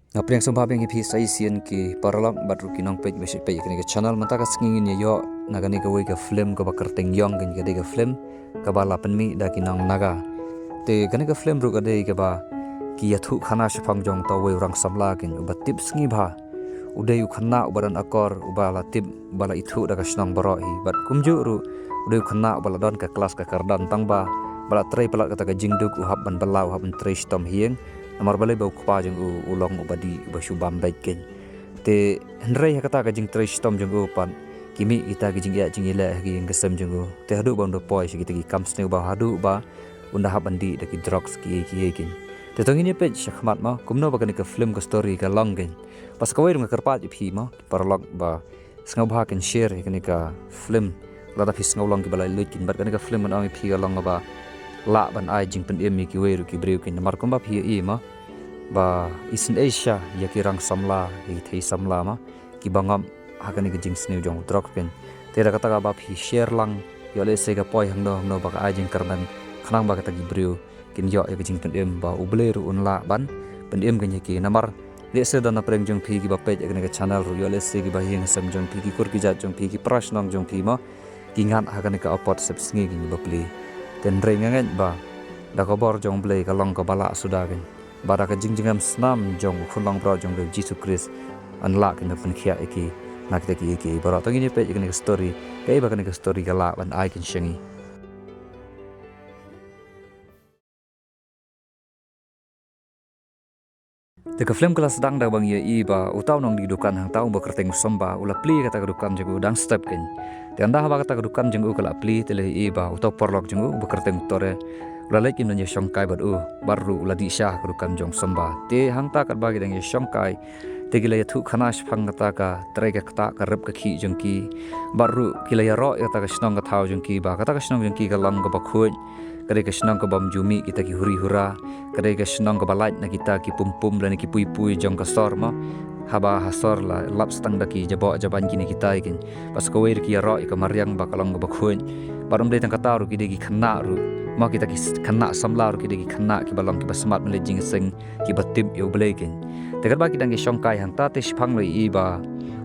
Ngapriang sambabeng ipi saisian ki paralak batru kinong page besi page kini ke channel mata ka singin yo nagani ka wei ka film ka bakarteng yong kan ka de ka film ka bala penmi da kinong naga te kani ka film ru ka de ka ba ki yathu khana shapang jong to wei rang samla kin uba tips ngi bha udai khana ubaran akor ubala tip bala ithu da ka snong baro hi bat kumju ru udai khana ubala don ka kelas ka kardan tang ba bala trei pala kata ka jingduk uhab ban balau uhab ban trei stom hieng namar balai bau kpa jeng ulong ubadi basu bambai ken te hendrei kata ka jing trei stom jeng pan kimi ita ka jing ya jing ila gi ngesem jeng te hadu bang do poi sigi tegi kam sneu ba hadu ba unda habandi de ki drugs ki kin te tong ini page shakmat ma kumno ba ka film ka story ka long gen pas ka wei kerpat phi ma parlok ba snau ba kan share ka film lada phis ngau long ki balai lukin bat ka film an ami phi ka long ba la ban ai jing pen emi ki weru ki breu kin mar komba phi e ma ba isin asia ya ki rang samla hi thei samla ma ki bangam hakani ki jing sneu jong drok ken te ra kata ba phi share lang yo le se ka poi hang no ba ka ai jing karman khanang ba kata ki breu kin yo e ki jing pen em ba ubleru un la ban pen em kan ki namar le se dana preng jong phi ki ba page ekne ka channel ru yo le se ki ba hing sam jong phi ki kur ki ja jong phi ki prashnong jong phi ma ki ngan hakani ka apot sep sngi ki ba pli ten rengangen ba da ko bor jong blei ka long ka bala sudagen ba da ka jingjingam snam jong khulong bro jong de Jesus Christ an la kin pen khia eki nak te ki baro to ngini pe ikni story ke ba kan ka story ka la ban ai kin shengi te ka film kelas dang da bang ye i ba utau nong di dukan hang tau ba kerteng somba ula pli kata ka dukan jeng udang step ken te anda ba kata ka dukan jeng u kala pli te le i ba utau porlok jeng u ba kerteng tore ula lekin nonye shongkai bat u baru ula di syah ka dukan jong somba te hang ta kat bagi dang ye shongkai te gila ya thu khana shphang kata ka tre ka kata ka rep ka khi jeng ki baru gila ya ro kata ka snong ka thau jeng ki ba kata ka snong jeng ki ka lang ka ba khoi kadai ka senang ka bam jumi kita ki huri hura kadai ka senang ka balait na kita ki pum dan ki pui pui jong ka sor ma haba hasor la lap stang da ki jabo jaban kini kita ikin pas ko wer ki ro ka maryang ba kalong ba khuen barum dei tang kata ru ki de ki khana ru ma kita ki khana samla ru ki de ki khana ki balong ki basmat mele jing sing ki batim yo blekin tegar ba ki dang ki shongkai hang ta te shphang loi i ba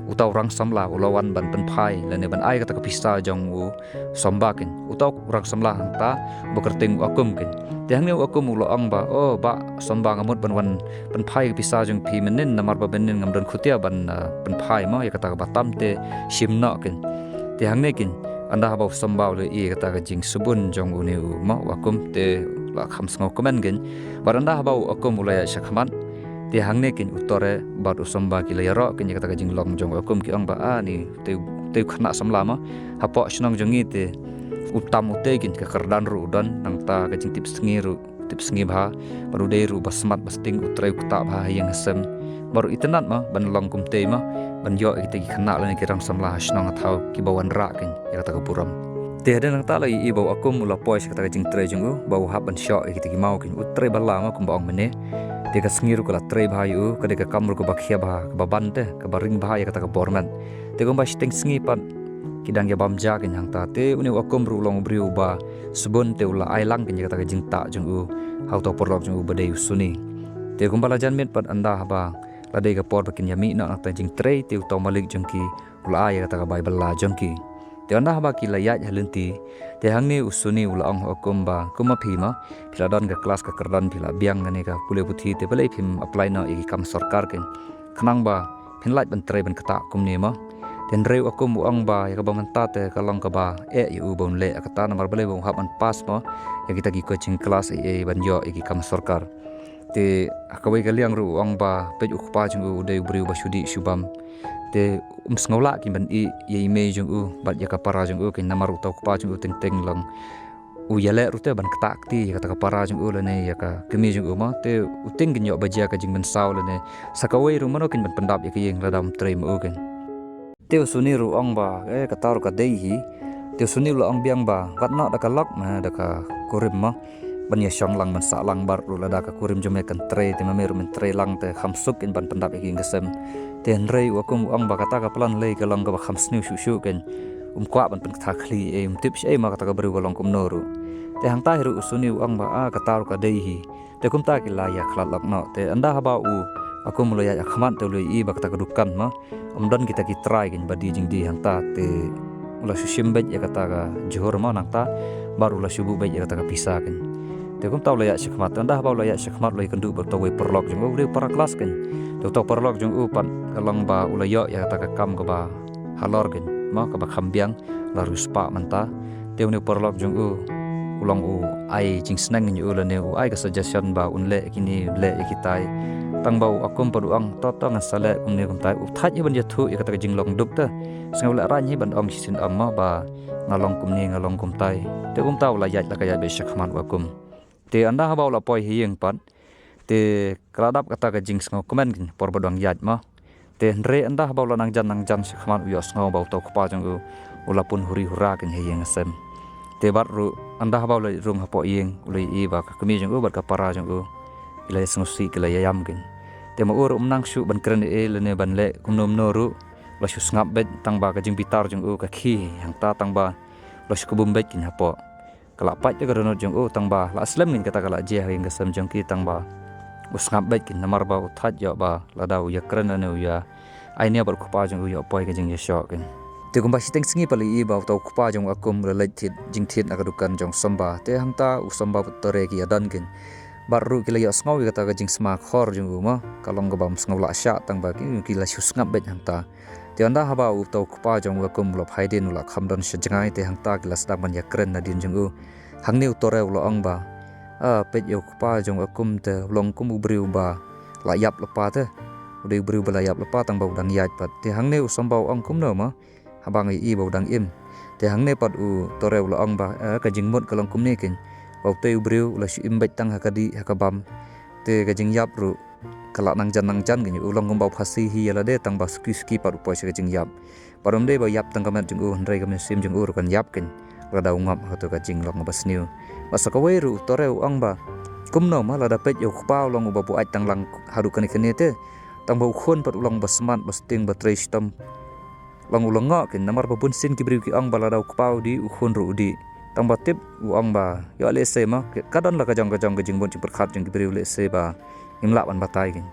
utau rang samla ulawan ban pen phai lane ban ai kata ka pista jong u sombakin utau rang samla hangta bekerting akum kin tiang ne akum ulo ang ba o ba sombang amut ban wan pen phai pista jong phi menin namar ba benin ngam don khutia ban pen phai ma ya kata ka batam te shimna kin tiang ne kin anda ba sombau le i kata ka jing subun jong u ne u ma akum te la kham sngo komen gen baranda ba akum ulaya shakhaman ti hangne kin utore bat usomba ki layaro kin kata ka jinglong jong akum ki ang ba ani te khana samla ma hapo snong jongi te utam ute kin ka kardan ru dan nang ta ka jing tips ngi bha baru dei ru basmat basting utre kta bha yang sem baru itenat ma ban long kum te ma ban yo ki khana lan ki ram samla snong athau ki bawan ra kin kata ka puram te ada nang ta lai i bau akum mula pois kata ka jing tre jong bau haban sho ki mau kin utre bala ma kum baong mene deka sengiru kala trei bhayu kadeka kamru ko bakhia bha ka babante ka baring bha ya kata ka borman te gomba steng sengi pat kidang ya bamja ken hang ta te uni wakom ru long briu ba subun te ula ailang ken kata ka jingta jung u hau to porlok jung u bade usuni te gomba la jan met pat anda ba la de ka por bakin yami na ta jing trei te to malik jung ki ula ai kata ka bible la jung ki te anda ba ki la ya halenti te hangni usuni ula ang hukum ba kuma phima phila don ka class ka kardan phila biang ngane ka pule puthi te bale phim apply na i kam sarkar ken khnang ba phinlait ban tre ban kata kumni ma ten reu akum uang ba ya ka bamanta te kalong ka ba e u bon le akata namar bale bon haban pas ma ya kita gi coaching class e ban yo i kam sarkar te akawai kaliang ru uang ba pe ukpa jung u de briu ba shudi shubam te sngola ki ban i ye me jung u bat ya ka para jung u kin namar utak pa jung u teng teng lang u yale rute ban kata akti ya ka para jung u lene ya ka kemi jung u ma te uting gin yo baja ka jing ban saw lene sakawai ru mano kin ban pendap ya ki yeng ladam tre mo ken te usuni ru ong ba ka tar ka dei hi te usuni lu ong biang ba wat na da ka lak ma da ka kurim ma ban ya shong lang ban sa lang bar ru lada ka kurim jome kan tre te mamer men tre lang te khamsuk in ban pendap ya ki ngesem ten rei wakum ang ba kata ka plan lei ka lang ka kham snu shu ken kwa ban pen tha khli e tip she ma kata ka bru long kum noru te hang ta hiru usuni ang ba ka tar ka dei hi te kum ta ki la ya khlat lak no te anda ha ba u aku mulai ya khamat te ulai i ba kata kedukan ma amdan kita ki try kin badi jing di hang ta te ula sushim bet ya kata ka johor ma nang ta baru ula subu bet ya kata ka pisah kin te kum tau la ya shikmat anda ba ula ya shikmat loi kendu ber tawai perlok jung uri para kelas kin te tau perlok jung upan kalang ba ula yo ya kata ka kam ka ba halor kin ma ka ba khambiang laru spa manta te uni perlok jung ulang ai jing snang ni ula ne ai ka suggestion ba unle kini le ikitai tang bau akum paduang to ngan sale kum ne kum tai thaj ban ya thu ya kata jing long duk ta sngau la ran hi ban ong sin amma ba ngalong kum ni ngalong kum tai te tau la yat la ka ya be shakman wa kum te anda ha bau la poi hieng pan te kradap kata ka jing sngau komen kin por badang yat ma te re anda ha bau la nang jan shakman u yo sngau bau to kpa jang ula pun huri hura kin hieng asem te bar ru anda ha bau la rung ha po yeng ulai i ba ka kemi jang bar ka para jang ilai sngsi kila yam kin te ma ur nang shu ban kren e le ne ban le kumnom no ru la shu ngap bet tang ba ka jing bitar jung ka khi hang ta tang ba la shu kubum bet kin hapo kala pat ka ronot jung tang ba la aslam nin kata kala je hang sam jung ki tang ba us ngap bet kin namar ba uthat ya ba la dau ya kren ne ya ai ne bar khupa jung ya poi ka jing ya shok kin te kumba siteng singi pali i ba to khupa jung akum le thit jing thit akadukan jung samba te hang ta u samba putore ki adan kin baru kila ya sngau kata ka jing sma khor jung ma kalong ga bam sngau la sha tang ba ki kila shus ngap bet hang ta te anda ha ba u to kpa jong ga kum lop haiden ula khamdan shangai te hang ta kila sdak ban ya kren na din jung hang ne utore ulo ong ba pet yo kpa jong akum te long kum ubriu ba la yap lepa te udai briu ba la yap lepa tang ba udang yat pat te hang ne usam ba ong kum no ma habang i ba udang im te hang ne pat u tore ulo ong ba ka jing mot kalong kum ne kin bau teu briu la shi imbet tang hakadi hakabam te gajing yap ru kala nang jan gini ulang gumbau phasi hi yala de tang ba ski paru poi se gajing yap parum de ba yap tang kamet jung ndrai kamet sim jung kan yap kin rada ungap hato gajing long ba sniu masa kawai ru tore uang ba kumno ma la dapet yo khpa long ba bu ai tang lang haru kan te tang ba khon pat ulang ba smart ba sting ba tre stam long ulang kin namar ba bun sin ki briu ki ang ba la dau khpa di khon ru di tang ba tip uang ba yo le se ma kadon la kajong gajing bon cipur khat jing briu le se ba imla ban batai gin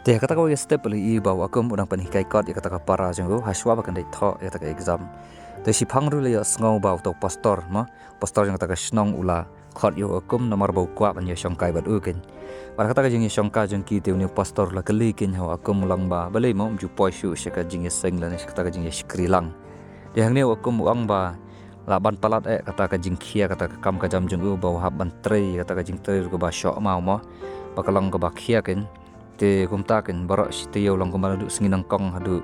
te kata ko step li i ba akum udang pan hikai kot ya kata ka para jing haswa ba kan dai tho ya kata ka exam te si phang ru le ya ngau ba to pastor yang kata ka snong ula khot yo akum namar ba kwa ban ya shongkai bat u kin ba kata ka jing shongka jing ki te ni pastor la kali kin ha akum lang ba balai mo ju poi shu se ka jing ya seng la ni kata ka jing ya skrilang de hang ne akum uang ba laban palat kata ka jing khia kata ka kam ka jam jung ba hab ban tre kata ka jing tre ko ba sho ma bakalang ka ba khia ken te kumta ken bara site yo lang ko madu singi nang kong hadu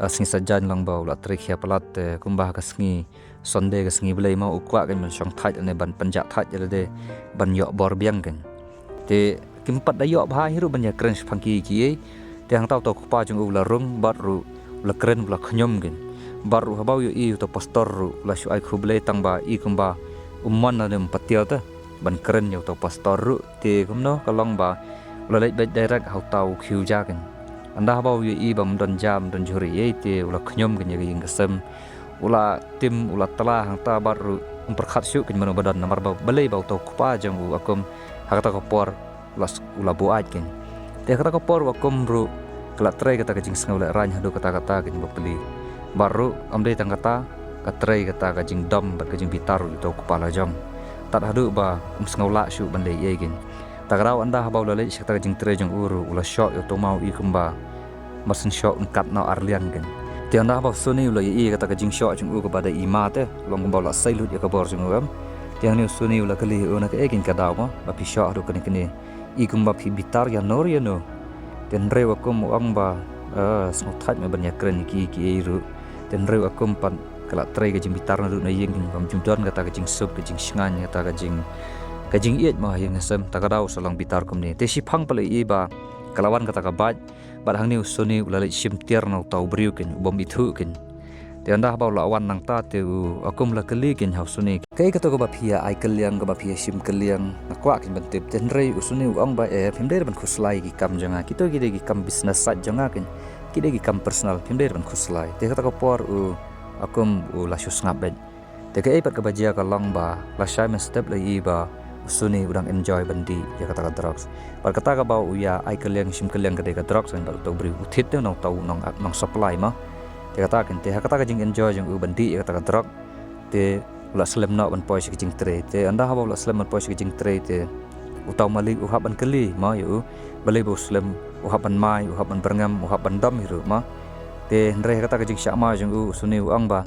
singi sajan lang ba la tre khia palat te kumba ka singi sonde ka singi blai ma ukwa ken man shong thait ane ban panja thait jale de ban yo bor biang ken te kimpat da yo bha hiru ban ya kren phangki ki te hang tau to pa jung la rung bat ru la kren la khnyom ken baru habau yo i to pastor la shu ai khuble tang ba i kumba umman na dem patial ta ban keren yo to pastor te kumno kalong ba la leit bet direct hau tau khiu ja ken anda habau yo i bam don jam don juri e te ula khnyom ken ye ing kasem ula tim ula tala hang ta baru perkhat shu ken mano badan namar ba balei bau to kpa jang u akum hakata ko por ula buat ken te hakata ko por akum ru kala trai kata kajing sngau la ran hadu kata ken bapeli baru amde tang kata katrai kata kajing dam bat kajing bitar itu kepala jam tak hadu ba sngau shu bandai ye gin tagrau anda habau lale kata kajing tre jong uru ula shok yo to mau i kumba masin shok kat na arlian gen ti anda habau suni ula i kata kajing shok jong u kepada ima te long kumbau la sailut ya kabor jong am ti ani suni ula kali ona ke egin kadau ma ba pi shok hadu kene i kumba pi bitar ya nor ya no ten rewa kum ang ba sngau thait me ban ya kren ki iru dan reu akum pan kala trai kajing bitar na na yeng bam jumdon kata kajing sup kajing sngan kata kajing iet ma yang asam takadau salang bitar kum ni te si phang pale i ba kalawan kata ka bat hang ni usuni ulale sim tier na tau briu ken bom ithu ken te anda ba lawan nang ta te akum la kali ken hausuni kai kata ko ba phia ai kaliang ko ba phia sim kaliang na kwa ken ban tip ten rei usuni ang ba phimder ban khuslai ki kam janga kito ki kam business sat janga ken kide ki kam personal phimder ban khuslai te kata ko por akum la shus ngap bet te kai pat ka bajia ka lang ba la shai men step la i ba suni udang enjoy bandi ya kata drugs bar kata ka bau ya ai kaliang sim kaliang ka deka drugs kan bar to bri uthit te nong tau nong supply ma te kata kan te kata ka jing enjoy jing u bandi ya kata drug te ula slem no ban poi jing tre te anda ha ula slem ban poi jing tre te utau malik u haban kali ma yu balai bo slem u haban mai u haban berngam u haban dam hiru ma te ndre kata ka jing syama jing u suni u ang ba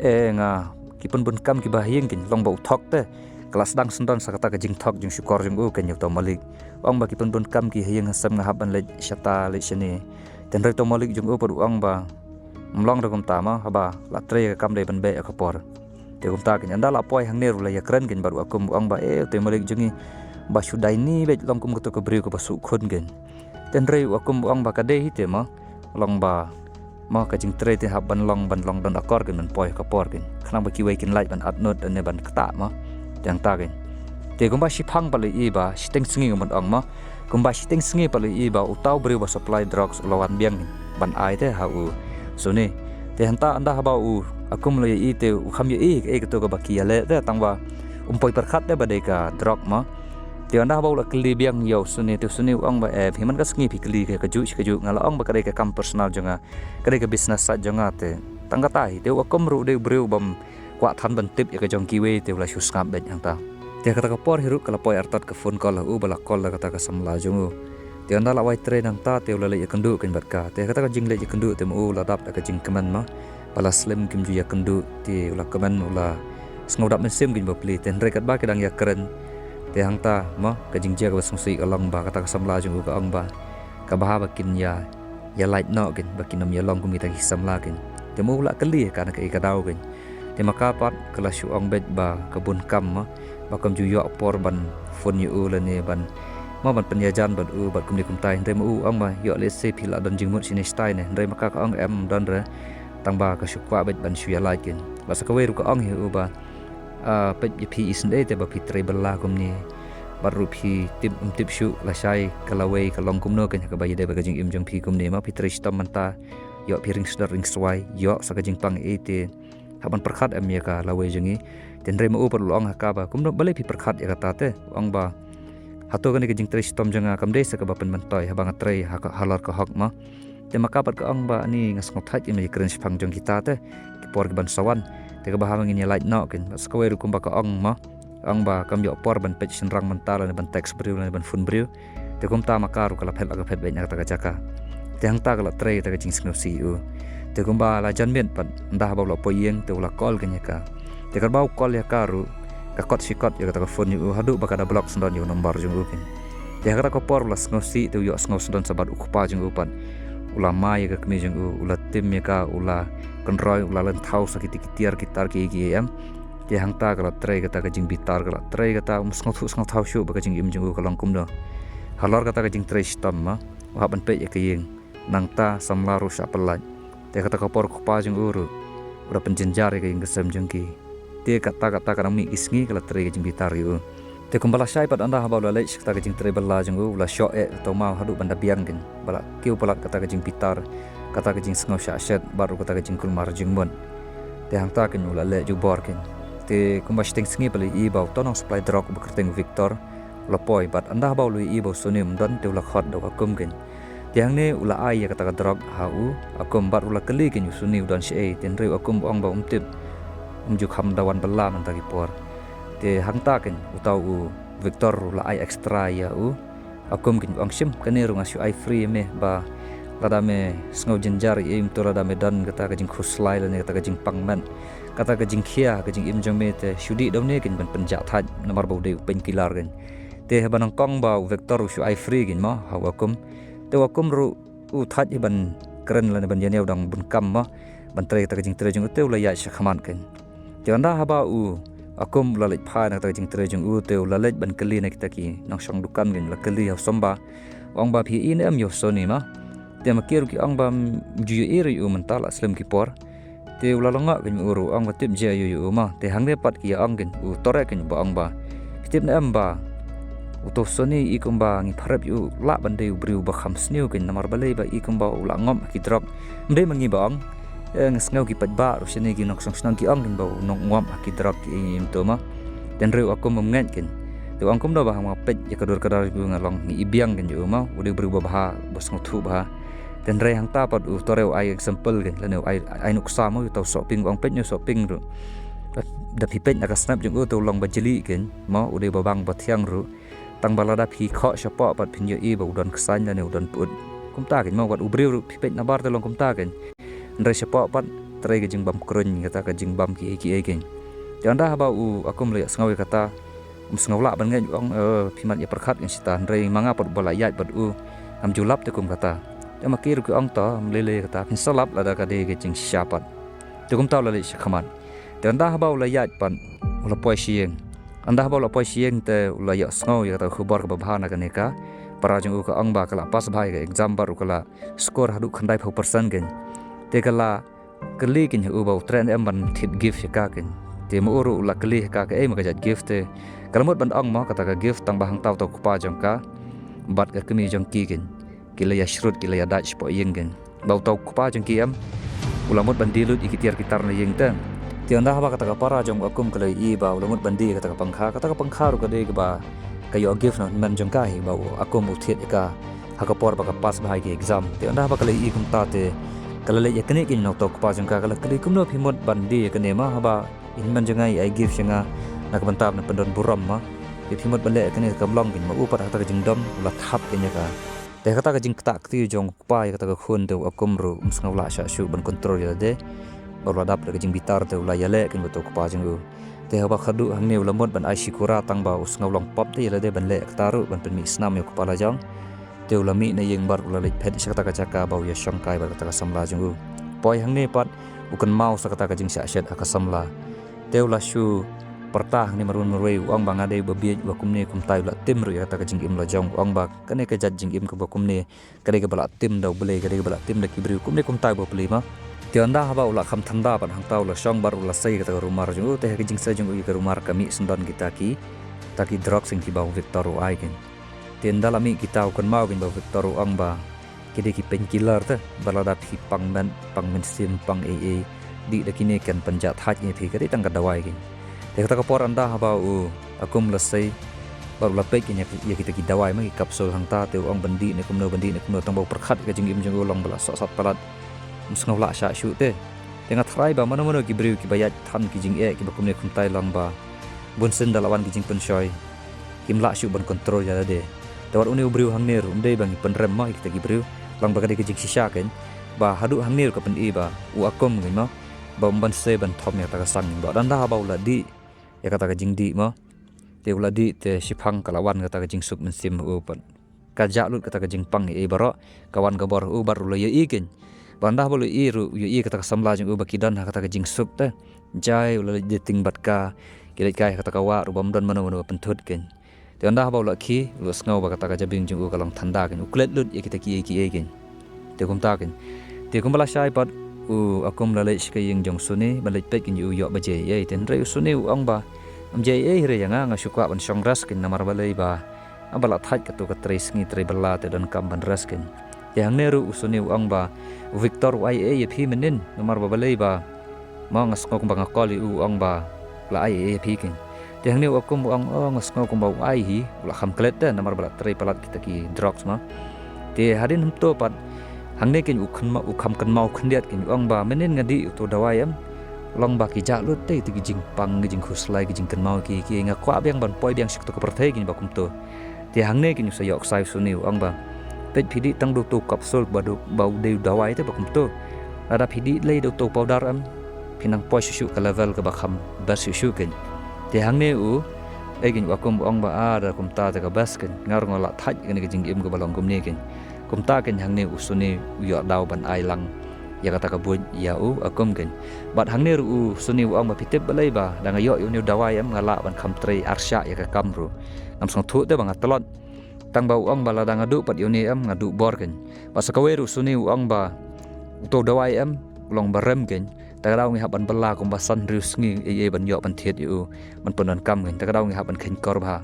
nga kipun bun kam ki bahing kin long bau thok te kelas dang sendon sakata ka jing thok jing syukor jing u ken yu to malik ong ba kipun bun kam ki hiyang hasam nga haban le syata le shini ten re to malik jing u per ong ba mlong ragum tama haba la tre ka kam le ban be ka por te gum ta kin anda la poi hang neru la ya kren kin baru akum ong ba te malik jingi ba sudai ni be long kum ko bri ko ba su khun gen ten re akum ong ba ka de hi te ma long ba ma ka jing tre te haban long don akor gen man poi ka por gen khna ba ki wei kin light ban atnot ne ban kta ma yang ta gen te gum ba shi phang ba le i ba steng singi ngom ong ma gum ba steng singi pa le i ba utau bri ba supply drugs lawan biang ban ai te ha u so ni te hanta anda ha ba u akum le i te u kham ye e to ka ba ki le te tangwa poi per khat te ba de ka drug ma te anda ha ba la kli biang yo suni te suni ong ba e himan ka sngi pikli ka ju ngala ong ba ka de ka kam personal jonga ka de ka business sa jonga te tangga tai te akum ru de breu bam kwa than ban tip ya ka jong ki we te la shus ngap bet yang ta te kata ka por hiru kala poi artat ka phone call u bala call la kata ka samla jongu te anda la wai tre nang ta te la le ya kendu ken bat ka te kata ka jing le ya kendu te mu la dap ka jing keman ma pala slim kim ju ya kendu ti ula keman ula sngodap mesim kin bapli ten rekat ba kedang ya keren te hangta ma ka jingja ka sungsi along ba kata ka samla jung ka ong ba ka baha bakin ya light no kin bakin nam ya long kum kita samla kin te mu ula kali ka na ka dau kin te makapat kala shu ong bet ba kabun kam ma ba kam ju yo por ban fun yu ula ne ban ma ban penyajan ban u ban kum ni kum tai te mu ong ma yo le se phila don jingmut sini stai ne ndai maka ka ong em don re tangba ka syukwa bet ban syuya laikin basa ka weru ka ong hi uba pet pi isne te ba pitre balla kumni baru pi tip syu la sai kalawe kalong kumno kan ka bayi de ba jing im jong pi kumni ma pitre stam manta yo piring sdar ring swai yo sa ka jing pang ete haban perkhat am ya ka lawe jingi ten re ma u per long ha ka ba kumno bale pi perkhat ya ka ta te ong ba hato kan ka jing tre stam janga kam de sa ka ba pen mantoi habang tre ha halar ka hok ma te makapat ka ong ba ni ngas ngothat in kren phang jong kita te ki por ban sawan te ka bahawang in light no ken skawe ru kum ba ka ong ma ong ba kam yo por ban pech senrang mental ban text briu ban fun briu te kum ta makaru kala phet aga phet ben ta ka jaka te hang ta kala tre ta ka jing sno si u te kum ba la jan men pat nda ba lo poyeng te ula call ken ka te ka ba call ya karu ka kot sikot ya ka phone u hadu ba ka da block sndon yo nomor jong u ken te ka por la sno si te yo sno sndon sabat ukupa jong upan ula mai ka kmi jeng ula tim ya ka ula konroi ula len thau sakiti kitar ki em te hangta kala tre kata ka jing bitar kala tre kata sngot thau shu ba ka jing im jeng ka long kum do halor kata ka jing tre stam ma wa ban pe ya ka yeng nang ta samla ru sha pelaj te kata ka por ku pa jeng uru ura penjenjar ka yeng kesem jeng ki te kata ka mi isngi kala tre ka jing bitar yu te kumbala syai pat anda haba la lech kata ka jing tre balla jeng ula sho to ma hadu banda biang gen bala kiu palat kata ka jing bitar kata ka jing sngo sha shet baru kata ka jing kulmar jing mon te hangta ken ula le ju bor ken te kumba steng sngi pali i bau tonong supply drug bekerteng victor lopoi bat anda haba lu i bau sonim don te ula khot do ka kum ken te hang ne ula ai ya kata ka drug hau akum bat ula kali ken suni don she ten re akum ong ba umtip umju kham dawan balla man ta ki por te hangta ken utau u victor la ai extra ya u akum kin angsim kane runga shu ai free me ba lada me sngo jenjar im to lada me dan kata ka jing khuslai la ne kata ka jing pangman kata ka jing khia ka jing im jong me te shudi dom ne kin ban penja thaj namar bau de pen kilar gen te banang kong ba victor shu ai free gin ma ha akum te akum ru u thaj ban kren la ne ban yaneu dang bun kam ma ban tre kata ka jing tre jong te la ya shakhaman ken te anda ha ba u akum lalit pha na ta jing tre jung u te lalit ban kali na kita ki nang sang dukan gen la kali ha somba ong ba phi in em yo soni ma te makir ki ong ba ju iri u mental aslam ki por te ulalanga gen uru ong ba tip je yu ma te hang ne pat ki ong gen u tore ken ba ong ba tip na em ba uto soni ikum ba ngi pharap yu la ban de briu ba kham sniu gen namar balai ba ikum ba ula ngom ki drop mde mangi ba ong ngau ki pat ba ru sini ki nok sang snang ki ong gen ba nok ngom ki drop ki im to ma ten reu akum mngen ken tu angkum dah bahang mapet ya kadur kadar bu ngalong ni ibiang kan ju mau udah berubah bah bos ngutu bah dan rai hang ta pat toreu ai example kan lene ai nuk sama tau shopping ang pet nyu shopping ru da pipet nak snap jung tu long bajeli kan mau udah babang bathiang ru tang balada phi kho shapa pat phin ye ba udon ksan lene udon put kum ta kan mau wat ubriu ru pipet na bar te long kum ta kan rai shapa pat trai ke jing bam krun kata ke jing bam ki kan janda ba u akum le sngawi kata sengawla ban ngai ong phimat ya perkhat kan sita rai manga pat bola yat pat u am julap te kum kata ya makir ku ong ta lele kata phin salap la da ka de ke jing syapat te kum ta la le shakhaman janda ba u la yat pan ula poi sieng anda ba la poi sieng te ula ya sngaw ya ta khubar ka bahana ka neka para jung u ka ong ba kala pas bhai ka exam bar u kala score hadu khandai 4% gen te kala kali kin u ba trend em ban thit gift ka kin te mo uru ula kali ka ka ma ka jat gift te kalamut ban ong ma kata ka gift tang bahang tau to kupa jong ka bat ka kemi jong ki kin kila ya shrut kila ya dach po yeng kin bau tau kupa jong ki am ulamut ban dilut ikitiar kitar na yeng ten ti anda ba kata ka para jong akum kala I ba ulamut ban di kata ka pangkha ru ka de ba kayo gift na man jong ka hi ba akum u thiet ka ha ka por ba ka pas bhai ki exam ti anda ba kala I kum ta te kala le yakne kin no to kupa jong ka kala kali kum no phimot ban di ka ne ma ba in man jong ai gift singa nak bentab na pendon buram ma di phimot ban le kane ka blong kin ma u pat ta ka jing dom la thap kin ya ka te kata ka jing tak ti jong pa ya kata ka khun te akum ru msngaw la sha shu ban control ya de barwa dap ka jing bitar te ula ya le kin to kupa jing u te ba khadu hang ne ulamot ban ai shikura tang ba usngaw long pop te ya de ban le ka taru ban pen mi snam ya kupa la jong te ulami na yeng bar ula le phet sakata ka chaka ba ya shangkai ba kata ka samla jing u poi hang ne pat ukan mau sakata ka jing sha shet ka samla te ula shu pertah ni marun merwei uang bang ade babiej bakum ne kum tai la tim ru ya ta ka jing im la jong uang ba kane ka jat jing im ka bakum ne kade ka bala tim dau bele kade ka bala tim da kibri kum ne kum tai bo pli ma tianda haba ula kham thanda ban hang tau la shong bar ula sai ka ta rumar jong te ka jing sa jong u ka rumar kami sendon kita ki taki drug sing ki ba Victor u ai ken tianda lami kita ukon mau ken ba Victor uang ba kide ki painkiller ta balada phi pang men sim pang ee di da kine kan panjat haj ne phi kade tang ka dawai ken te kata kapor anda haba u akum lasai baru lapek nya ya kita ki dawai ma ki kapsul hang ta te ong bandi ne kumno tang bau perkhat ka jing im jong long bala sat palat musngaw la sha shu te tenga thrai ba mano ki briu ki bayat than ki jing e ki bakum ne kum tai long ba bun sen dalawan ki jing pen shoy kim la shu ban control ya de tawar uni briu hang ne rum de bang pen rem ma kita ki briu lang ba ka de ki jing shisha ken ba hadu hang ne ka pen e ba u akum ngi ma ba ban se ban thom ya ta ka sang ba dan da ba ula di ya kata ka jing di ma te ula di te shipang kalawan kata ka jing suk men sim u pan ka jalut kata ka jing pang e baro kawan ka bor u bar ula ye ikin banda bolu i ru ye kata ka samla jing u bakidan kata ka jing suk te jai ula de ting bat ka kilet kai kata ka wa ru bam don mano penthut ken te anda ba ula ki lu sngaw ba kata ka jabing jing u kalong thanda ken u klet lut ye kita ki ken te kum ta ken te kum bala shai pat u akum la le shkai yeng jong suni balai pek kin u yo ba je ye ten re suni u ang ba am je ye re yang nga shukwa ban shong ras kin namar balai ba abala thaj ka to ka tres ngi tre bala te don kam ban ras kin yang ne ru suni u ang ba Victor ai ye phi menin namar ba balai ba ma ngas ko ba ngakoli u ang ba la ai ye phi kin te hang ne u akum u ang ngas ko ba ai hi la kham klet te namar bala tre palat kita ki drugs ma te hadin hum to pat hang ne kin u kham kan mau khndiat kin ong ba menin ngadi to dawai am long ba ki ja lut te ti jing pang jing khuslai ki jing kan mau ki nga kwa biang ban poi biang sik to ka perthai kin ba kum to ti hang ne kin sa yok sai suni ong ba te phidi tang do to kapsul ba do bau de dawai te ba kum to ada phidi le do to powder am pinang poi shu ka level ka ba kham ba shu kin ti hang ne u egin wa kum ong ba ada kum ta ka bas kin ngar ngola thaj kin ki jing im ka balong kum ne kin kum ta ken hang ne usuni yo daw ban ai lang ya kata ka buj ya u akum ken bat hang ne ru suni u ang ma pitep balai ba dang yo yu ne dawai am ngala ban kham tre arsha ya ka kamru nam song thu te bang atlot tang ba u ang bala dang adu pat yu ne am ngadu bor ken ba sakawe ru suni u ang ba to dawai am long barem ken ta daw ngi haban bala kum basan rius ngi e ban yo ban thiet yu man ponan kam ken ta daw ngi haban khen kor ba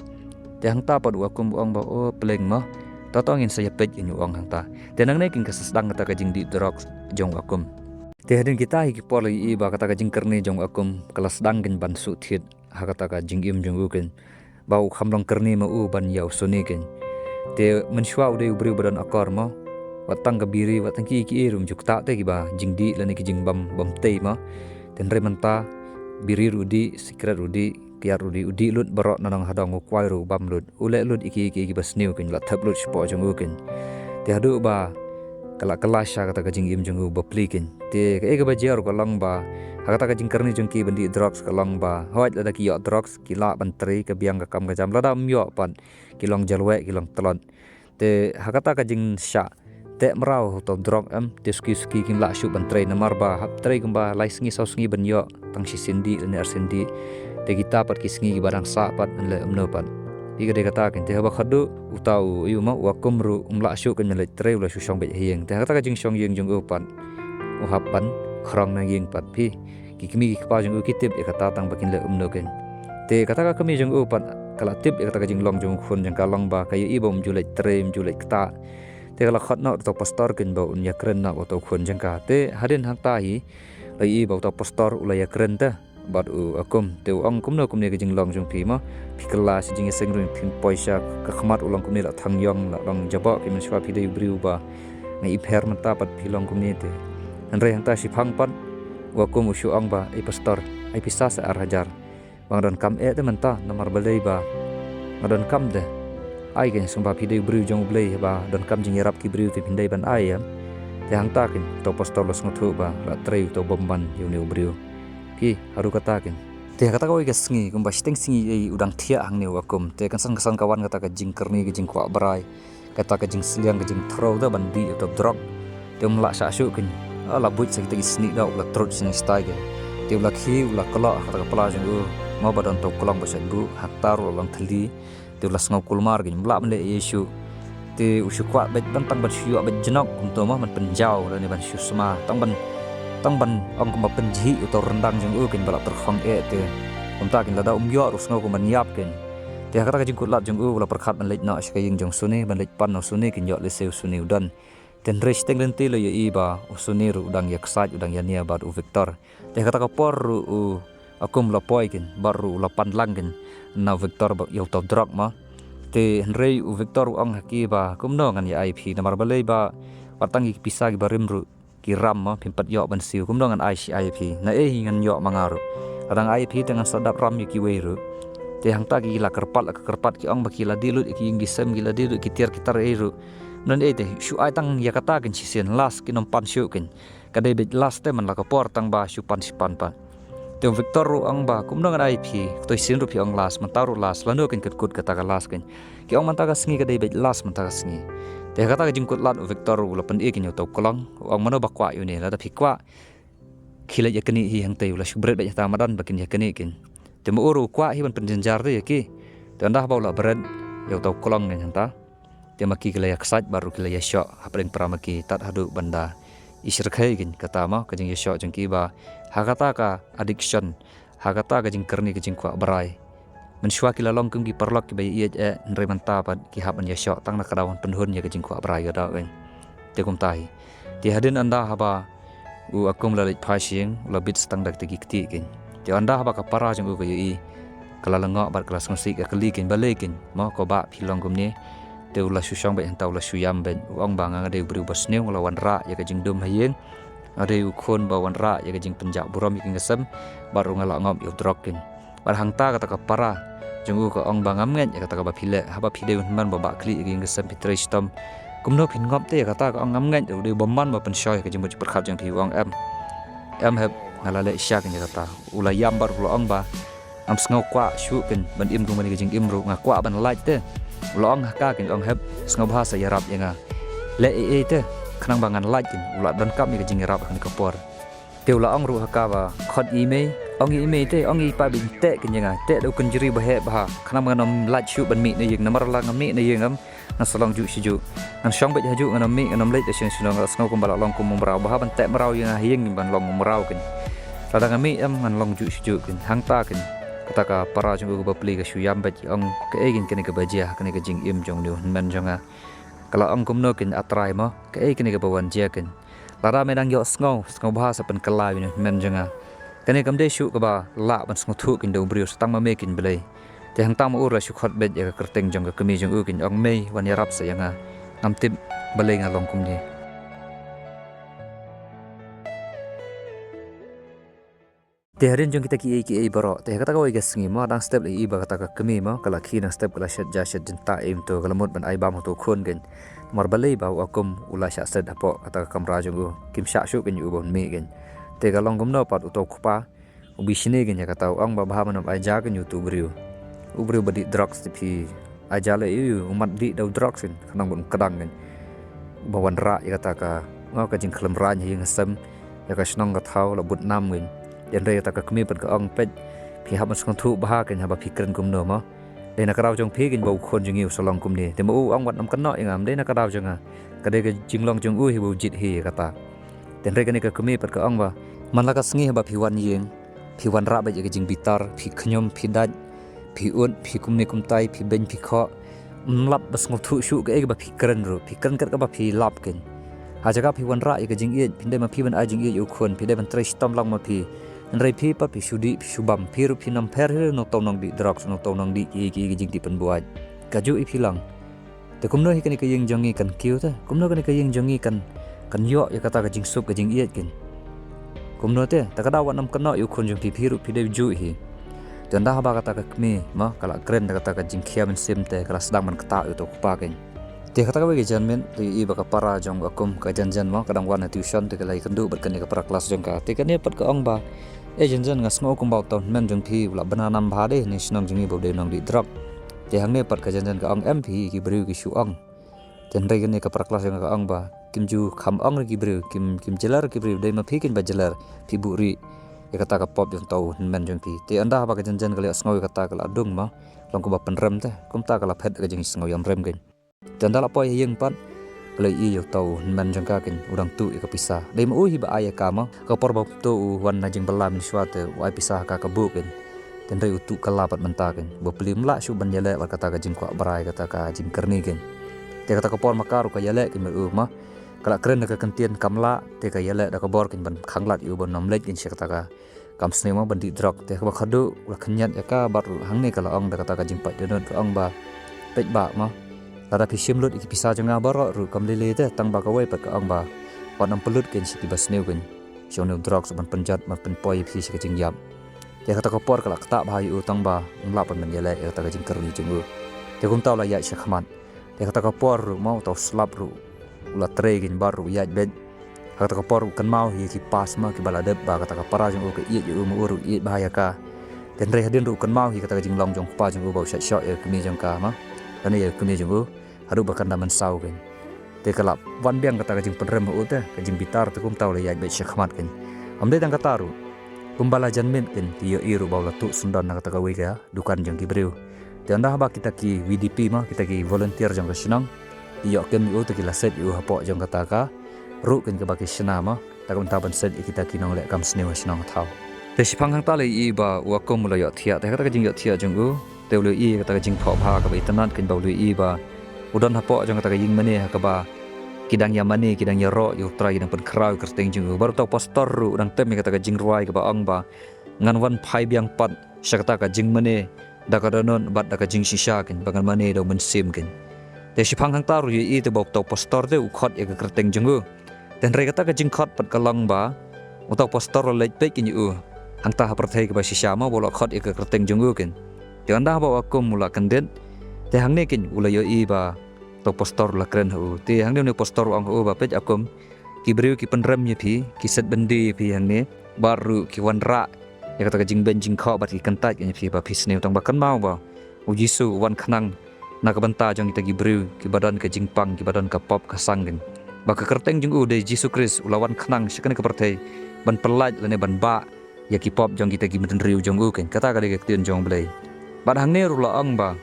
te hang ta pat u akum u ang ba o pleng ma tatongin saya pej in uang hangta tenang neking kasasdang kata kajing di drugs jong akum te hadin kita hi poli i ba kata kajing kerni jong akum kelas dangin ban su thit ha kata ka jing im jong uken bau khamlong kerni ma u ban yau sunikin te menshwa ude ubri badan akar ma watang kabiri watang ki irum jukta te kiba jingdi lani ki jingbam bam te ma ten remanta biri rudi sikra rudi kiar rudi udi lut barok nanang hadang kwai ru bam lut ule lut iki bas new kin la thap lut spo jong ukin te hadu ba kala kalasha kata ka jingim jong u baplikin te ka ba jar ko lang ba kata ka jing karni jong ki bandi drugs ka lang ba hoit la ki yo drugs ki la bantri ka biang ka kam ka jam la dam yo pan ki long jalwe ki long tlon te hakata ka jing sha te merau to drug te ski kim la shu ban trai namar ba hap trai gamba lai sngi sau sngi ban yo tang si sindi ne arsendi te kita pat ki sngi barang sa pat le amno pat iga de kata kin te ba khadu utau yu ma wa kumru la shu kan le trai la shu shong be hieng te kata ka jing shong yeng jong upan u hapan khrong na yeng pat phi ki kimi ki pa jong u kitip e kata tang bakin le amno ken te kata ka kami jong upan kala tip e kata ka jing long jong khun jang ka long ba kay ibom ju le trai ju le kta te kala khat na to pastor kin ba un yakren na to khun jang ka te harin hang ta hi lai ba to pastor ula yakren ta bat u akum te ong kum no kum ne jing long jong phi ma phi kala si jing seng rin phin poisa ka khmat ulang kum ne la thang yong la long jaba ki men swa phi de briu ba ngai pher man ta pat phi long kum ne te an re hang ta si phang pat wa kum ushu ong ba pastor ai pisa sa ar hajar bang don kam te man ta namar balai ba ngadon kam de ai gen sumba pidai briu jong blei ba don kam jing rap ki briu ti pindai ban ai ya te hang takin to pastor los ngothu ba la trei to bomban yu ne briu ki haru katakin te kata ko igas ngi kumba steng singi ei udang thia hang ne wakum te kan san kawan kata ka jing kerni ki jing kwa brai kata ka jing sliang ka jing thro da bandi to drop te mla sa shu kin ala buit sa ki sni da la trot sing stage te la khi la kala kata ka pala jing u ma badon to kulang ba sa bu haktar lang thali te las ngau kulmar gin mla le yesu te ushu kwa bet bantang bat shu bet jenok untuk mah man penjau dan ban shu sama tang ban ong kum penji utor rendang jeng kin balak terkhang te unta kin lada yo rus ngau kum ban yap kin te kata jing kulat jeng la perkhat man leit na shkaying jong sune ban leit pan no sune kin yo le seu sune udan ten res teng lenti le ye iba usune ru udang yak saj udang yania bar u Victor te kata ka por u akum la poikin baru la pan langin na Victor ba yo to drug ma te rei u Victor ong haki ba kumno ngan ya IP namar balai ba patangi pisa gi barim ru ki ram ma pimpat yo ban siu kumno ngan IP na ngan yo mangaru kadang IP dengan sadap ram ki weiru te hang ta gi la kerpat ki ong ba ki la dilut ki ing gisem gi la dilut ki tiar kitar eru nan te shu ai tang ya kata kin sisen las ki nom pan shu kin kadai bet las te man la ka por tang ba shu pan si pan pa te Victor ru ang ba kumno ngan IP to sin ru pi ong las mantaru las lanu kin kut kata ka las kin ki ong mantaga sngi kadai bet las mantaga sngi te kata ka jingkut lat Victor ru la pan e kin yo to kolong ong mano ba kwa yu ne la da phikwa khila ya kani hi hang te la shubret bet ta madan bakin ya kani kin te mo uru kwa hi ban penjenjar de ki te andah ba la bread yo to kolong ngan ta te maki kila ya ksat baru kila ya sho hapring pramaki tat hadu banda isir khai gin kata ma ka jing ya sho jing ki ba hakata ka addiction hakata ka jing kerni ka jing kwa barai menshwa kila long kum ki perlok ki bai ye nre manta pat ki haban ya sho tang na kadawan penhun ya ka jing kwa barai ga da wen te kum tai ti hadin anda haba u akum la leit phasing la bit stang dak te ki ti kin ti anda haba ka para jing u ka yi kala lango bar kelas ngosi ka kali kin balekin ma ko ba philong kum ni te ula susang be hentau la suyam ben ong bang ade bru basneu lawan ra ya ka jing dum hayeng ade u khon ba wan ra ya ka jing penjak buram ki ngesem baru ngala ngom yo drokin bar hangta kata ka para jung u ka ong bang amngen ya kata ka ba phile haba phide man ba kli ki ngesem pitre stom kumno phin ngop te kata ka ong amngen de bomman ba pen shoy ka jing bu perkhat jang phi ong em heb ngala le syak ni kata ula yam bar ula ong ba am sngo kwa shu ken ban im kum ni ka jing im ru nga kwa ban like te ulong ka kin ong heb sngo bahasa yarap yanga le te khnang bangan lajin ula dan kam ni jing yarap kan kapor te ula ong ru haka ba khot email ong email te ong i pa bin te kin yanga te do kun jiri bahe ba khnang bangan om laj shu ban mi ne yeng namar la ngam mi ne yeng am na salong ju siju an shong bet haju ngam mi ngam le te sing sunong sngo kum bala long kum mrau ba ban te mrau yanga hieng ban long mrau kin radang mi am ngan long ju siju kin hang ta kin kata ka para jung ba pli ka shuyam bet ong ka egin kene ka bajia kene ka jing im jong ni men jonga kala ong kumno kin atrai ma ka e kene ka bawan jia kin lara menang yo sngo bahasa pen kala ni men jonga kene kam de shu ka ba la ban sngo thu kin do brio stang ma mekin belai te hang tam ur shu khot bet ya kerteng jong ka kemi jong u kin ong mei wan yarap sa yanga ngam tip baleng along kum ni te harin jong kita ki baro te kata ko igas ngi ma dang step i ba kata ka kemi ma kala khi na step kala shet ja shet jin ta im to kala mot ban ai ba mo to khon gen mar balei ba akum ula sha set apo kata kamra jong u kim sha shu ken u bon me gen te ka long kum no pat uto khupa ubi shine gen ya kata ong ba ba manam ai ja ken yu tu briu ubri badi drugs ti ajale yu umat di dau drugs in kanang bun kadang gen bawan ra ya kata ka ngo ka jing khlem ra ni ngasam ya ka snong ka thau la but nam gen yan re ta ka kmi pat ka ong pet phi ha mas khon thu ba ken ha ba fikren kum no ma de na karau jong phi gen bau khon jing yu solong kum ni te ma u ong wat nam kan no ingam de na karau jong ka de ka jing long jong u hi bu jit hi kata den re ka ni ka kmi pat ka ong ba man la ka sngi ha ba phi wan yeng phi wan ra ba je ka jing bitar phi khnyom phi daj phi un phi kum ni kum tai phi ben phi kho lap bas ngok thu shu ke ba phi kren ru phi kren kat ka ba phi lap ken ha jaga phi wan ra ke jing ye phi de ma phi ban a jing ye yu khon phi de ban tres tom lang ma phi nrai phi pa phi shudi phi shubam phi ru phi nam pher he no tom nang di drugs no tom nang di ki jing ti pen buat ka ju i phi lang te kum no hi kan ka yeng jong i kan kiu ta kum no kan ka yeng jong i kan yo ya kata ka jing sup ka jing ye ken kum no te ta ka da wat nam kan no yu khon jong phi ru phi de ju hi dan dah ba kata ka kmi ma kala kren kata ka jing khia men sim te kala sedang man kata itu kupa ken te kata ka bagi janmen te i ba ka para jong akum ka janjan ma kadang wan tuition te kala ikandu ber kan ka para kelas jong ka te kan ne pat ka ong ba e janjan ngas ngo kum ba ton men jong phi ula bananam ba de ni snong jing i bo de nong di drop te hang ne pat ka janjan ka ong mp ki bru ki shu ong ten re kan ka para kelas jong ka ong ba kim ju kham ong ki bru kim jelar ki bru de ma phi kin ba jelar phi buri ya kata ka pop jong tau men jong pi te anda ba ka janjan kali sngoy kata kala dung ma long ko ba penrem te kum ta kala phet ka jing sngoy am rem gen te anda la poi yeng pat kali i yo tau men jong ka ken udang tu ka pisa de ma u hi ba aya ka ma ka por ba tu wan na jing belam ni swate wai pisa ka ka bu ken ten re utu kala pat menta ken bo plim la shu ban yale war kata ka jing kwa brai kata ka jing kerni ken te kata ka por makaru ka yale ken u ma kala kren ka kentien kamla te ka yale da ka bor ken ban khanglat yu ban namlet ken shi kata ka kam snema bandi drok te ba khadu la khanyat ya ka bar hang ne kala ong da kata ka jingpa denot ka ong ba pet ba ma la da phishim lut ki pisa janga bar ru kam lele te tang ba ka wai pat ka ong ba wanam pelut ken si bas neu ken shone drok so ban penjat ma pen poi phi si ka jing yap ya kata ka por kala kta ba yu tang ba la pan men yele ya kata ka jing kerni jungu te kum taw la ya shakhman te kata ka por ru mau taw slap ru la tregin bar ru ya ben kata ka por kan mau hi ki pas ma ki bala deb ba kata ka para jong ke i yu mu ru i bahaya ka ten re hadin ru kan mau hi kata ka jing long jong pa jong ba sha sha ki mi jong ka ma kan ye ki mi jong haru ba kan daman sau ken te kala wan biang kata ka jing penrem u te ka jing bitar te kum taw le ya be shakhmat ken amde tang kata ru kumbala janmen ken ti yo iru ba la tu sundan na kata ka wi ka dukan jong ki breu te anda ba kita ki VDP ma kita ki volunteer jong ka sinang yo ken u te ki la set yu hapo jong kata ka ru ken ka baki shna ma ta kam ta ban set kita kinong le kam snewa snong thau te sipang hang ta le i ba wa kom lo yo thia te ka jing yo thia jong u te lo i ka jing pho pha ka ba itanan ken ba lo i ba udan hapo jong ka jing mane ka ba kidang ya mane kidang ya ro yo trai dang pen krau kerteng jong u baru ta pastor ru dang tem ka jing ruai ka ba ong ba ngan wan phai biang pat sakta ka jing mane da ka donon bat da ka jing shisha ken bangan mane do men sim ken te sipang hang ta ru i te bok ta pastor te u khot ya ka kerteng jong u dan re kata ka jingkhot pat kalang ba utak pastor lej pe kin u hangta ha prathai ka ba shisha ma bolo khot ek kerteng jungu ken te anda ba akum mula kanden te hangne kin ula yo i ba to pastor la kren hu te hangne ne pastor ang hu ba pe akum ki breu ki penrem ye phi ki set bandi phi hangne baru ki wanra ya kata ka jing ben jing kho bat ki kantat ye phi ba phis ne tang ba kan mau ba u jisu wan khnang na ka banta jong kita ki breu ki badan ka jingpang ki badan ka pop ka sanggen baka kerteng jung de Jesus Christ ulawan khnang shikane ka perthai ban pelaj lane ban ba ya ki pop jong kita ki meten riu jong ken kata ka de ktien jong blai bad hang ne ru la ang ba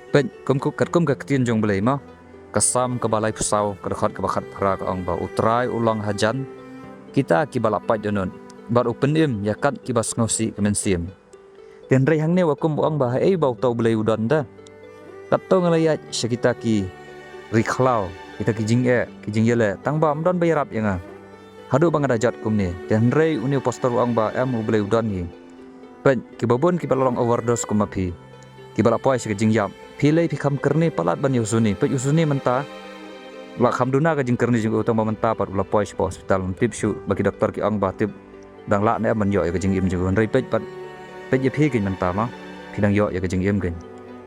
pe kum ku kat kum ka ktien jong blai ma kasam ka balai pusau ka khat ka bakhat phra ka ang ba utrai ulang hajan kita ki bala pa jonon bar upenim ya kat ki bas ngosi kemen sim ten re hang ne wa kum ang ba ei bau tau blai udan da kat to ngalaya shikita ki rikhlaw kita kijing yele tang ba amdan bayarap yanga hadu bang ada jat kumni dan rei uni poster ang ba am ubele udan hi pen ki babon ki balong overdose kumapi ki bala poi se jing yap philei phi kham karni palat ban yusuni pe yusuni menta la kham duna ka jing karni jing utang menta pat ula poi spa hospital tip shu bagi doktor ki ong ba tip dang la ne man yo ka jing im jing rei pet pat pet ye phi kin menta ma phi dang yo ya ka jing im kin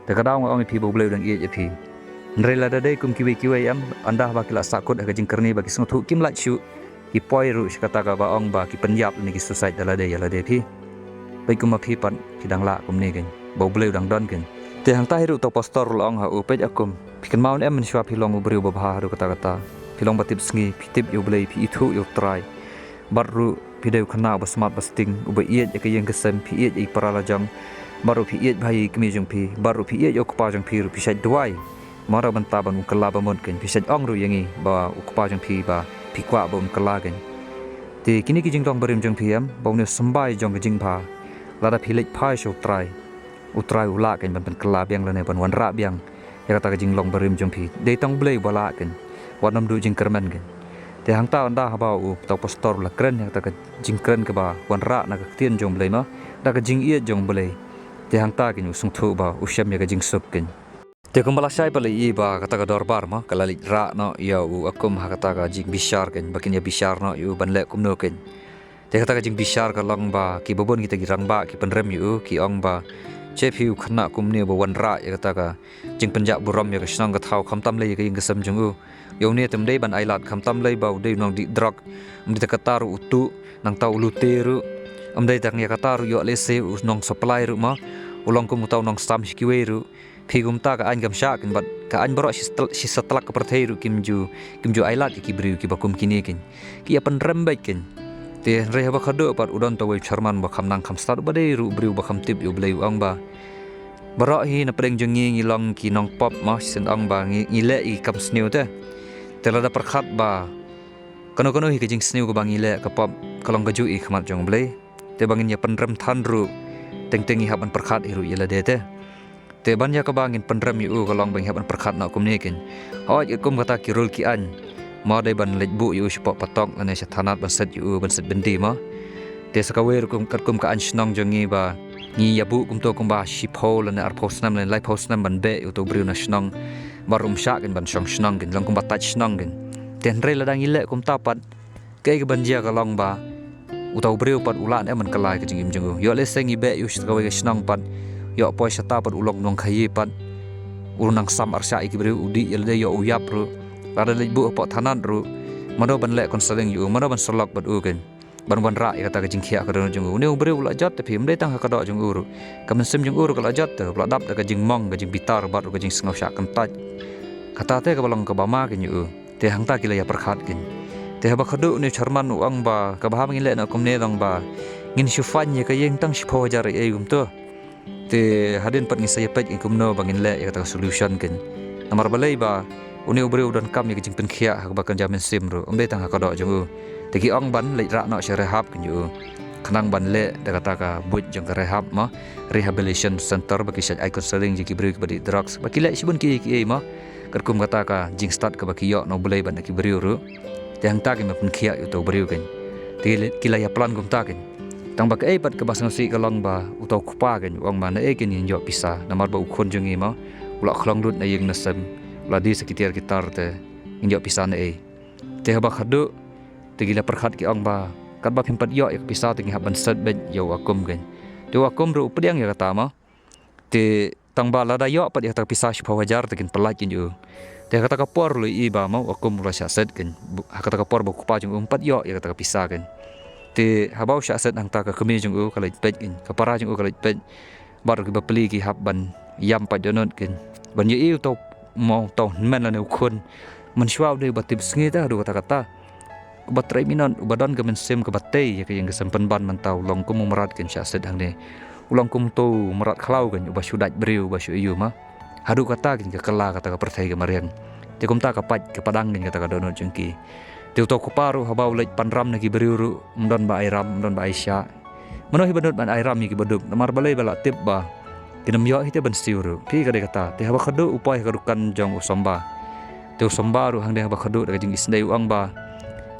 te ka daw ong phi bo bleu dang ye phi rei la dai kum kiwi am anda ba ki la sakut ka jing karni bagi sung thu kim la shu ki poi ru kata ka ba ong ba ki penyap ni ki suicide dala de phi pe kum phi pat ki dang la kum ni kin bo bleu dang don kin te hang ta hiru to pastor long ha u pej akum pikan maun em shwa philong ubriu babha ru kata philong batip sngi phitip yu blei phi thu yu try baru pideu khana ba smart basting uba iet ya kayeng kesem phi iet I paralajang baru phi iet bhai kmi jong phi baru phi iet yok pa jong phi ru phi sai duai mara ban ta ban kala ba mon ken phi sai ong ru yangi ba ukpa jong phi ba phi kwa bom kala ken te kini ki jing dong barim jong phi am bong ne sambai jong jing pha lada phi lek phai sho try utrai ula ken ban kala biang la ne ban wan ra biang ya kata jing long barim jong phi de tong blei bala ken wanam du jing kerman ken te hang ta anda haba u to pastor la kren ya kata jing kren ke ba wan ra na ka tien jong blei ma da ka jing ie jong blei te hang ta ken usung thu ba usyam ya ka jing sup ken te kumbala sai pale I ba kata ka dorbar ma kalali ra no ya u akum ha kata ka jing bishar ken bakin ya bishar no yu ban le kum no ken te kata ka jing bishar ka long ba ki bobon kita girang ba ki penrem yu ki ong ba chepiu khana kumne bo wan ra ya kata ka jing penjak buram ya ka snang ka thau kham tam le ka jing kesam jong u yo ne tem dei ban ailat kham tam le ba dei nong di drug mdi ka taru utu nang tau lu teru dei tang ya ka taru yo le se us nong supply ru ma ulong kum tau nong stam hikiwe ru phigum ta ka an gam sha kin bat ka an bro si setlak ka perthei ru kimju ailat ki briu ki bakum kini kin ki apan rembek kin te re ba khado pat udon to we charman ba kham nang kham start ba dei ru briu ba kham tip yu blei ong ba baro hi na preng jong ngi long ki nong pop ma sen ong ba ngi le I kam sneu te telada perkhat ba kono hi ke jing sneu ko bangi le ka pop kalong ka ju I khmat jong blei te bangin ya penrem than ru teng-teng I haban perkhat hiru yela de te ban ya ka bangin penrem yu kalong bang haban perkhat na kum nekin hoj kum kata ki rul ki an ma dai ban lejbu yu spok patok ane sa thanat ban set bendi ma te sakawer kum ka an snong jong ngi ba ngi yabu kum to kum ba shipol ane ar posnam ane lai posnam ban be yu to briu na snong barum sha ken ban shong snong ken long kum ba touch snong ken ten re ladang ile kum tapat ke ban jia ka long ba utau briu pat ulan e man kalai ke jingim jong yo le sengi be yu sakawer snong pat yo poi sata pat ulong nong khayi pat urunang sam arsha ki briu udi yelde yo uyap ru ada lebu apa thanan ru mano ban le konseling yu mano ban solok bat ugen ban ra kata ka jingkhia ka don jung ne ubre ula jat te phim de tang ka do jung uru kam sim jung uru ka jat te bla dap ka jing mong ka jing bitar bat ka jing sngau sha kan taj kata te ka balong ka bama ke yu te hang ta ki la ya perkhat kin te ba khadu ne charman u ang ba ka ba ngin le na kom ne dong ba ngin shufan ye ka yeng tang shpo jar e gum to te hadin pat ngi saya pet kum no bangin le kata solution kin namar balai ba uni ubre udan kam ni jing pen khia ha ba kan jamin sim ru ombe tang ha ka do jung te ki ong ban le ra no sha rehab kin yu khanang ban le da kata ka buit jong ka rehab ma rehabilitation center ba ki sha ai counseling ji ki break ba di drugs ba ki le sibun ki ma kar kum kata ka jing start ka ba ki yo no bulai ban ki briu ru te hang ta ki ma pen khia yu to briu kin te ki la ya plan kum ta kin tang ba ka pat ka ba sang si ka long ba u to khupa kin ong ma na kin yin yo pisa namar ba u khon jung ma ula khlong dut na yeng na sem ladi sekitar gitar te injak pisan te ba khadu te gila perkhat ki ong ba kat ba phimpat yo ek pisa te haban set ben yo akum gen te akum ru pediang ya kata ma te tang ba lada yo pat ya ta pisa shpa wajar te kin pelaj kin yo te kata ka por lu I ba ma akum ru sha set gen kata ka por ba kupa jung pat yo ya kata ka pisa gen te habau sha set ang ta ka kemi jung ka lej pej gen ka para jung ka lej pej bar ki ba peli ki haban yam pa donot gen ban ye to mau tau men la ne khun man shwau de batib sngi ta ru kata batrai minon ubadan gamen sim ke batei ya ke yang kesempen ban man tau long kum merat ken sya sedang ne ulang kum tu merat khlau kan uba sudat briu ba syu yu ma hadu kata ken ke kala kata ka perthai ke marian te kum ta ka paj ke padang ken kata ka dono jengki te to ku paru habau lej panram ne ki briu ru mdon ba airam mdon ba aisya mano hi badot ban airam ki baduk namar balai bala tip ba kinam yo hite ban siuru pi ka de kata te haba khadu upai ka rukan jong usomba te usomba ru hang de haba khadu de jing isdai uang ba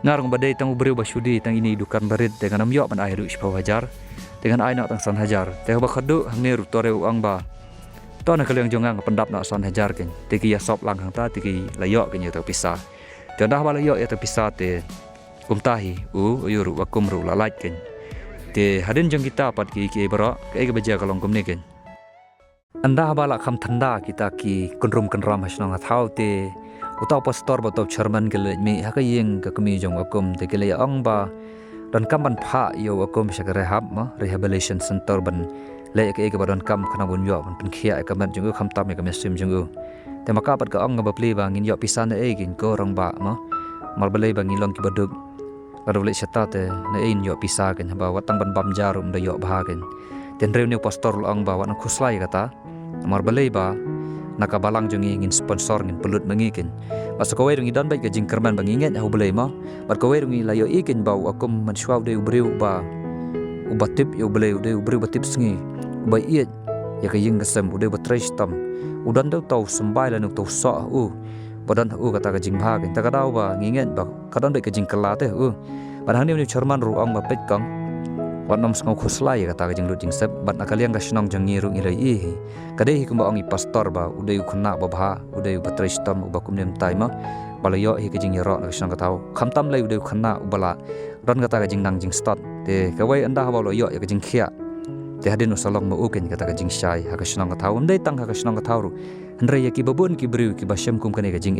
ngarong badai tang ubriu ba syudi tang ini dukan barit dengan nam yo ban ai ru ispa wajar dengan ai nak tang san hajar te haba khadu hang ne ru tore uang ba to na kaliang jongang pendap na son hajar ken tiki ya sop lang hang ta tiki layok ken yo to pisa te dah ba layok ya to pisa te kumtahi yuru wakum ru la lait ken te hadin jong kita pat ki bro ke baja kalong kum ne ken anda ba la kham thanda kita ki kunrum kanram hasnong athau te utau pastor botop chairman gele mi hakayeng ka kami jong wakum te gele ong ba dan kamban pha yo wakum syak rehab ma rehabilitation center ban le ke badan kam khana bun yo ban khia ka man jong kham tam ka mesim jong te maka pat ka ong ba pli ba ngin yo pisan e gin ko rong ba ma mar balai ba ngilong ki baduk ladole seta te na ein yo pisa ken ba watang ban bam jarum da yo ba ken ten rew ne pastor ong ba wan khuslai kata mar balai ba nakabalang jong ngin sponsor ngin pelut mengikin masa kowe rungi dan baik gajing kerman banginget aku boleh mah bar kowe rungi layo ikin bau akum mensuau de ubriu ba ubatip yo boleh de ubriu batip sengi bai iet ya kaying kesem ude batresh tam udan do tau sembai lan tau so badan kata gajing bhag ta kadau ba nginget ba kadon baik gajing kelate padahal ni cerman ruang ba pet kang wanam sengau khuslai kata gajing lu jing sep bat nakaliang gasnong jang ngiru ilai i kadai kumba ongi pastor ba udai khna ba bha udai batresh tam ubakum nem taima balayo hi gajing yaro gasnong katau khamtam lai udai khna ubala ran kata gajing nang jing start te kawai anda ba lo yo ya gajing khia te hadin usalong mo uken kata gajing shai ha gasnong katau ndai tang ha gasnong katau ru andre ya ki babun ki briu ki bashem kum kane gajing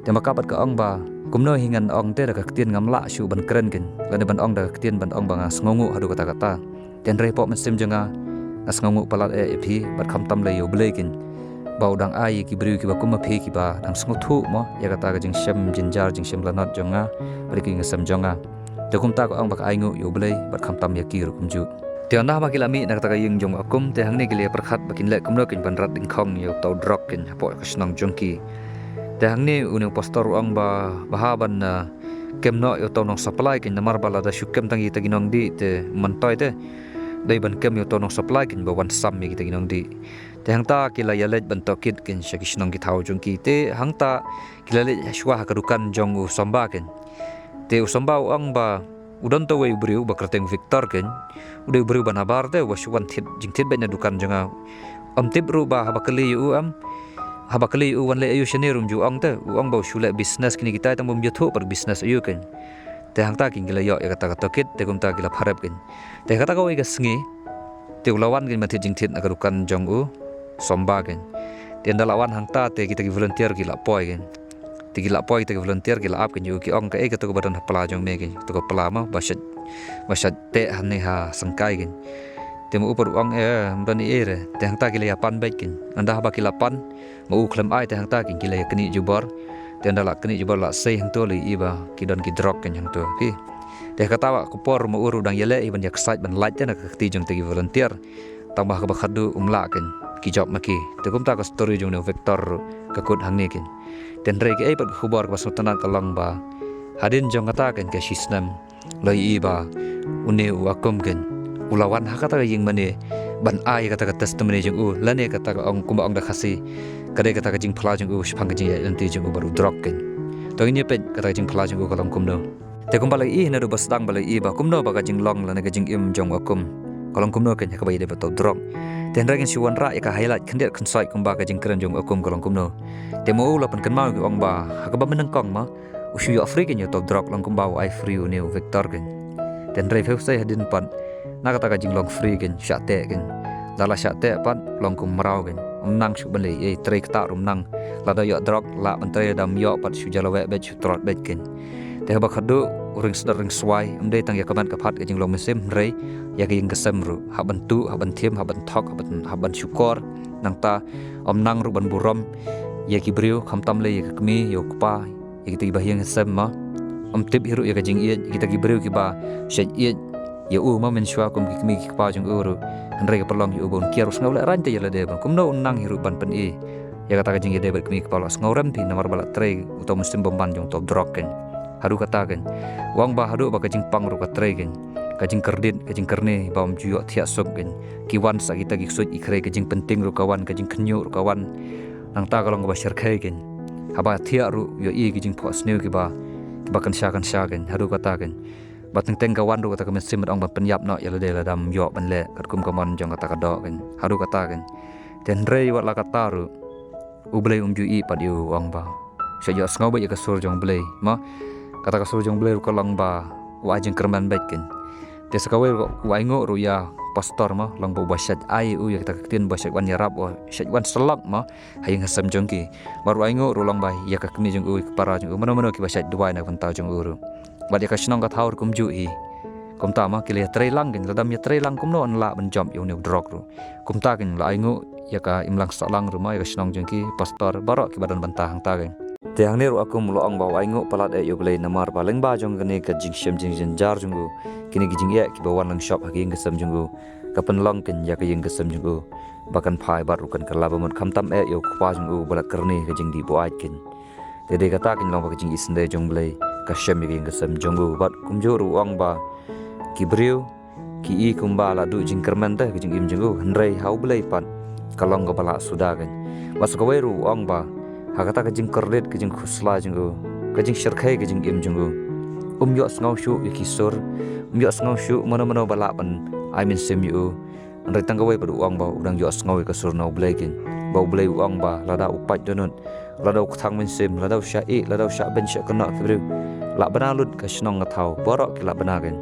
te makapat ka ong ba kumno hingan ong te ka ktien ngamla shu ban kren ken lane ban ong da ktien ban ong banga sngongu hadu kata ten re pok mesim jenga sngongu palat phi bat kham tam le yo blekin bau dang ai ki briu ki ba kuma phi ki ba dang sngo thu mo ya kata ka jing shem jinjar jing shem lanat jonga bari ki ngasam jonga te kum ta ko ong bak ai ngu yo ble bat kham tam ya ki ru kum ju te na ba kilami na kata ka ying jong akum te hang ne ki le prakhat bakin le kumno kin ban rat ding khong yo tau drok kin hapo ka snong jongki te hang ni unang pastor ong ba bahaban na kemno yo tonong supply kin namar bala da shukem tangi taginong di te mantoy te dai ban kem yo tonong supply kin ba wan sam mi taginong di te hang ta kila yalet ban tokit kin shakishnong ki thau jong ki te hang ta kila le shwa hakadukan jong u somba kin te u somba ong ba udon to we briu ba krateng victor kin ude briu ban habar te wa shwan thit jing thit ben na dukan jonga tip ru ba habakali u habakali wan le ayu shanirum ju ong te ong bau shule business kini kita tam bum yathu par business ayu ken te hang ta king gila yo ya kata kata kit te kum ta gila pharap ken te kata ko ga sngi te ulawan ken mathi jing thit akarukan jong u somba ken te ndalawan hang ta te kita ki volunteer gila poi ken te gila poi te volunteer gila ap ken yu ki ong ka to badan pala jong me ken to ko pala ma basat te han ne ha sangkai ken te mu upar ong bani ere te hang ta gila ya pan baikin anda ba gila pan mau klem ai te hang ta kin gila ya keni jubor te anda la keni jubor la sei hang to li iba kidon ki drop ken hang to ki te kata wa ko por mu uru dang yele iban yak site ban light na ka ti jong te volunteer tambah ka bakhadu umla ken ki job maki te kum ta ka story jong ne vector ka kut hang ne ken ten re ki ai pat khubor ka sultanat kalong ba hadin jong kata ken ka shisnam loi iba une wakum ken ulawan hakata ying mane ban ai kata testimony jeng lane kata ong kumba ong da khasi kadai kata jing phla jeng shphang jing ya lanti jeng baru drop ken to ini pet kata jing phla jeng kalong kumno te kum balai na do basdang balai ba kumno ba jing long lane jing im jong akum kalong kumno ken ka bai de bato drop ten ragin siwan ra ya ka highlight khendet khonsai kumba jing kren jong akum kalong kumno te mo la pan kan mau ong ba ka ba menang kong ma ushu yo afrika nyo to drop long kumba ai free ne vector ken ten rai feu sai hadin pan na kata jing long free gen syate gen dala syate pat long kum marau gen nang shu bale e trek ta rum nang la da yo drok la bantai dam yo pat shu jalawe bet shu trot bet gen te ba khadu ring sedar ring swai amdei tang ya kaman ka phat jing long mesim rei ya ging kesem ru ha bantu ha ban thiem ha ban thok ha ban syukor nang ta nang ru ban burom ya ki brio kham tam le ya kmi yo kpa ya ki bahiang sem ma tip hiru ya ka jing ie kita ki brio ki ba shet ie ya ma men shwa kum ki kmi ki pa jong uru andre ka pelong yu bon kiarus ngau la rante ya la de ba kum no nang hiru ban pen i ya kata ka jing de ba kmi ki pa los ngauram thi namar bala tre utom muslim bomban jong top drop ken haru kata ken wang ba haru ba ka jing pang ru ka tre ken ka jing kerdit ka jing kerne ba om juyo thia sok ken ki wan sa kita ki sut ikre ka jing penting ru kawan ka jing khnyu ru kawan nang ta kalong ba shar khai ken haba thia ru yo i ki jing phos new ki ba kan sha ken haru kata ken bateng teng kawan ru kata ka mesim ong ban penyap no ya le dam yo ban le kat kum kamon jong kata ka do ken haru kata ken dan rei wat lakataru ublei umjui pad yu wang ba sejak sengau ba ka sur jong blei ma kata ka sur jong blei ko lang ba wa jeng kerman baikin te sakawe wa ingo ru ya pastor ma lang ba basyat ai u ya kita ketin basyat wan yarab wa syat wan selak ma hayang hasam jongki baru wa ingo ru lang ba ya ka kemi jong u para jong mana ki basyat dua na kan tau jong uru ba dia ka snong ka thaur kum jui kum ta ma kile trei lang gen ladam ya trei lang kum no an la ban jom yu ne drok ru kum ta gen la ingo ya ka imlang salang ru ma ya ka snong jongki pastor barok ki badan bantah hang ta gen te hang ne ru aku muloang ba wa ingo palat e yu blei namar ba leng ba jong gane ka jing shem jing jar jong u kini gijing ya ki bawan lang shop hagi ngesam jong u kapan long ken ya ka yeng gesam jong u bakan phai bar rukan kala ba mut kham tam e yu khwa jong u bala karni ka jing di bo ai ken te de kata ken long ba jing isnde jong blei ka shem mi ngesam jong u bat kum jo ru ang ba ki briu ki i kumba la du jing kerman te ka jing im jong u hnrei hau blei pan kalong ka bala suda ken mas ka we ru ang ba hakata ka jing kordet ka jing khusla jong u ka jing sherkhai ka jing im jong u yo snau shu ki sur yo snau shu mana bala ban I mean sim yu andai tangga wai padu uang ba udang yo snau ka sur nau blekin ba blei uang ba lada upat donut lada uktang min sim lada sha e lada sha ben sha kana kibru la banalut ka snong ka thau borok ki la banagen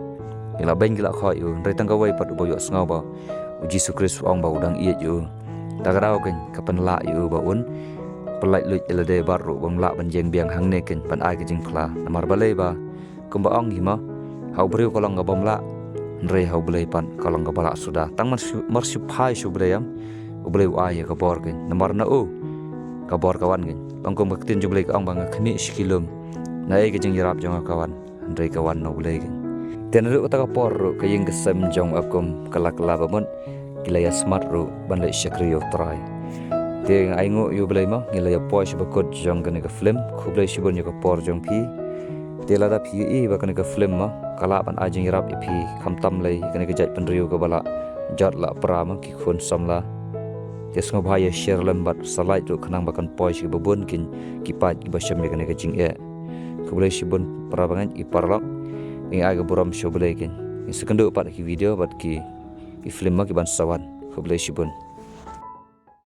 ki la ben ki la kho yu andai tangga wai padu ba yo snau ba Jesu Kristus uang ba udang iet yu tagarau ken kapan la yu ba un pelai lut elade baru bang la ban jeng biang hang neken ban ai ke jing kla namar balai ba kumba ong hima hau beriu kolong ga bomla nrei hau belai pan kolong ga bala sudah tang marsu phai su belai am ubelai ai ka bor gen namar na u ka bor kawan gen bangkom baktin ju belai ka ong bang khni skilum na ai ke jing yarap jong kawan nrei kawan no belai gen ten ru ta ka por ru ka yeng gesem jong akum kala ba mun kilaya smart ru ban lai shakriyo try te aingo yu belai ma ngilaya poy su bakot jong kan ka film khublai sibon yu ka por jong pi te lada phi e ba kan ka film ma kala ban ajing rap e phi kham tam lai kan ka jat pen riu ka bala jat la pra ma ki khun samla te sngo bhai share lambat salai ru khanang ba kan poy si babon kin ki pat ki ba sham kan ka jing e khublai sibon pra bangan i parlak ngi aga buram show belai kin sekendo pat ki video bat ki film ma ki ban sawan khublai sibon